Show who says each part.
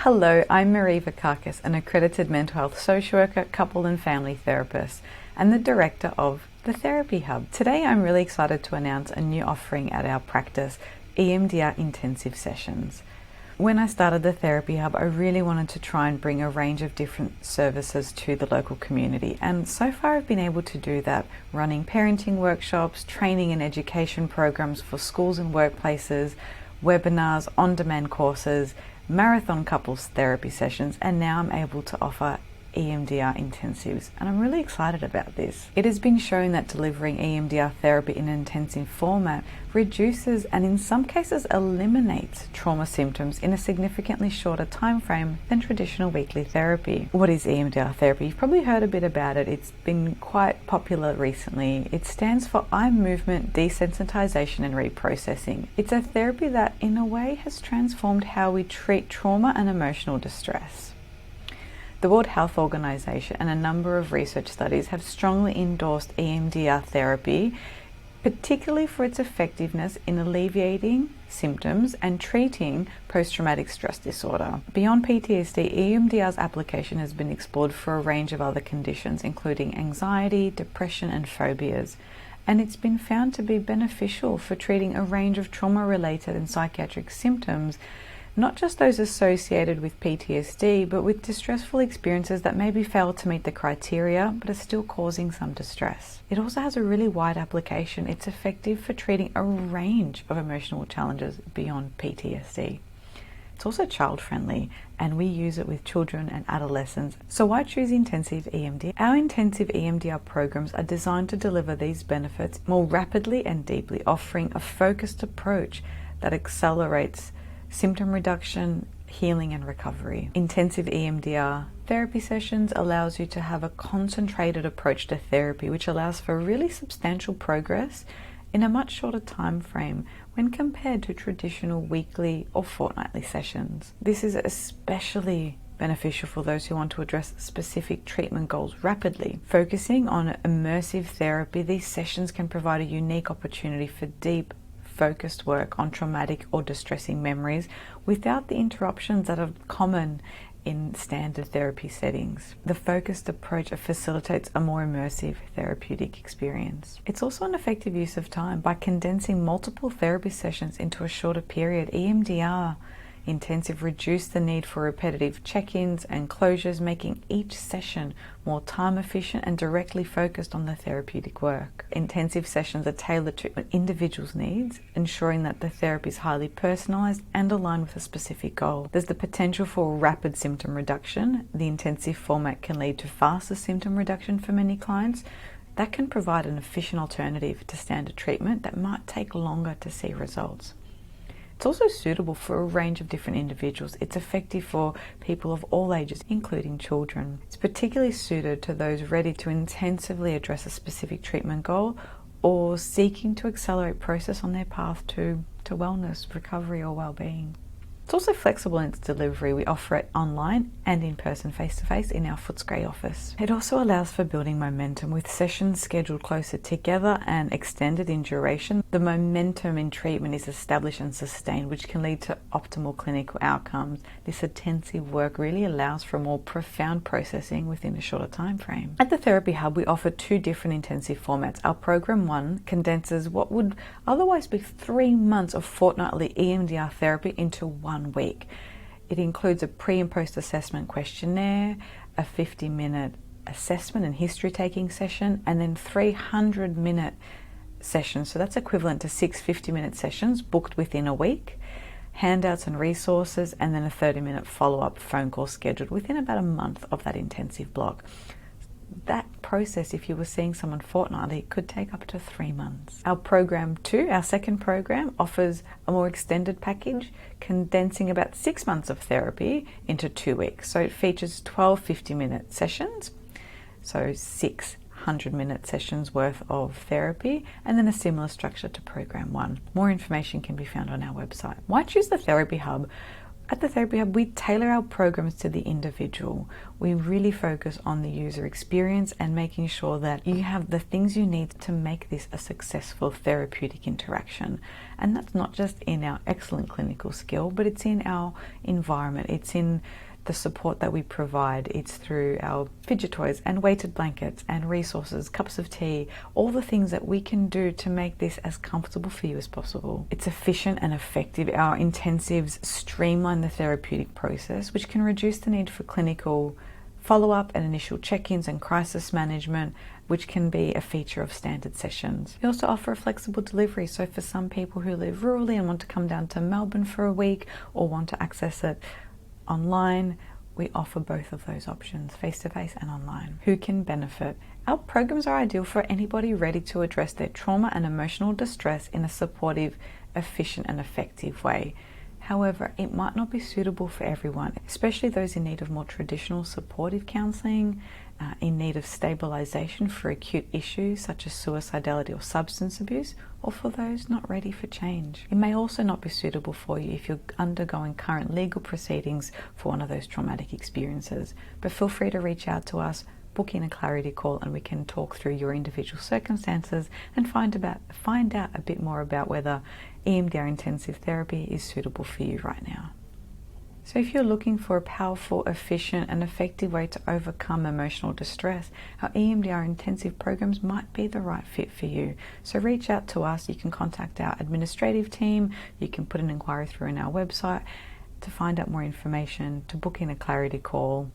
Speaker 1: Hello, I'm Marie Vakakis, an accredited mental health social worker, couple and family therapist, and the director of the Therapy Hub. Today I'm really excited to announce a new offering at our practice, EMDR intensive sessions. When I started the Therapy Hub, I really wanted to try and bring a range of different services to the local community, and so far I've been able to do that, running parenting workshops, training and education programs for schools and workplaces, webinars, on-demand courses, marathon couples therapy sessions, and now I'm able to offer EMDR intensives, and I'm really excited about this. It has been shown that delivering EMDR therapy in an intensive format reduces and in some cases eliminates trauma symptoms in a significantly shorter time frame than traditional weekly therapy. What is EMDR therapy? You've probably heard a bit about it. It's been quite popular recently. It stands for eye movement desensitization and reprocessing. It's a therapy that in a way has transformed how we treat trauma and emotional distress. The World Health Organization and a number of research studies have strongly endorsed EMDR therapy, particularly for its effectiveness in alleviating symptoms and treating post-traumatic stress disorder. Beyond PTSD, EMDR's application has been explored for a range of other conditions, including anxiety, depression, and phobias. And it's been found to be beneficial for treating a range of trauma-related and psychiatric symptoms, not just those associated with PTSD, but with distressful experiences that maybe fail to meet the criteria, but are still causing some distress. It also has a really wide application. It's effective for treating a range of emotional challenges beyond PTSD. It's also child-friendly, and we use it with children and adolescents. So why choose intensive EMDR? Our intensive EMDR programs are designed to deliver these benefits more rapidly and deeply, offering a focused approach that accelerates symptom reduction, healing and recovery. Intensive EMDR therapy sessions allows you to have a concentrated approach to therapy, which allows for really substantial progress in a much shorter time frame when compared to traditional weekly or fortnightly sessions. This is especially beneficial for those who want to address specific treatment goals rapidly. Focusing on immersive therapy, these sessions can provide a unique opportunity for deep, focused work on traumatic or distressing memories without the interruptions that are common in standard therapy settings. The focused approach facilitates a more immersive therapeutic experience. It's also an effective use of time. By condensing multiple therapy sessions into a shorter period, EMDR intensive reduce the need for repetitive check-ins and closures, making each session more time efficient and directly focused on the therapeutic work. Intensive sessions are tailored to an individual's needs, ensuring that the therapy is highly personalized and aligned with a specific goal. There's the potential for rapid symptom reduction. The intensive format can lead to faster symptom reduction for many clients. That can provide an efficient alternative to standard treatment that might take longer to see results. It's also suitable for a range of different individuals. It's effective for people of all ages, including children. It's particularly suited to those ready to intensively address a specific treatment goal or seeking to accelerate process on their path to wellness, recovery, or well-being. It's also flexible in its delivery. We offer it online and in person, face-to-face, in our Footscray office. It also allows for building momentum with sessions scheduled closer together and extended in duration. The momentum in treatment is established and sustained, which can lead to optimal clinical outcomes. This intensive work really allows for more profound processing within a shorter time frame. At the Therapy Hub, we offer two different intensive formats. Our Program 1 condenses what would otherwise be 3 months of fortnightly EMDR therapy into 1 week. It includes a pre and post assessment questionnaire, a 50-minute assessment and history taking session, and then 300-minute sessions. So that's equivalent to 6 50-minute sessions booked within a week, handouts and resources, and then a 30-minute follow-up phone call scheduled within about a month of that intensive block. That process, if you were seeing someone fortnightly, could take up to 3 months. Our Program 2, our second program, offers a more extended package, condensing about 6 months of therapy into 2 weeks. So it features 12 50-minute sessions, so 6 100-minute sessions worth of therapy, and then a similar structure to Program 1. More information can be found on our website. Why choose the Therapy Hub? At the Therapy Hub, we tailor our programs to the individual. We really focus on the user experience and making sure that you have the things you need to make this a successful therapeutic interaction. And that's not just in our excellent clinical skill, but it's in our environment. It's in the support that we provide. It's through our fidget toys and weighted blankets and resources, cups of tea, all the things that we can do to make this as comfortable for you as possible. It's efficient and effective. Our intensives streamline the therapeutic process, which can reduce the need for clinical follow-up and initial check-ins and crisis management, which can be a feature of standard sessions. We also offer a flexible delivery, so for some people who live rurally and want to come down to Melbourne for a week or want to access it online, we offer both of those options, face-to-face and online. Who can benefit? Our programs are ideal for anybody ready to address their trauma and emotional distress in a supportive, efficient and effective way. However, it might not be suitable for everyone, especially those in need of more traditional supportive counselling, in need of stabilisation for acute issues such as suicidality or substance abuse, or for those not ready for change. It may also not be suitable for you if you're undergoing current legal proceedings for one of those traumatic experiences. But feel free to reach out to us, book in a clarity call, and we can talk through your individual circumstances and find out a bit more about whether EMDR intensive therapy is suitable for you right now. So if you're looking for a powerful, efficient and effective way to overcome emotional distress, our EMDR intensive programs might be the right fit for you. So reach out to us. You can contact our administrative team. You can put an inquiry through on our website to find out more information, to book in a clarity call.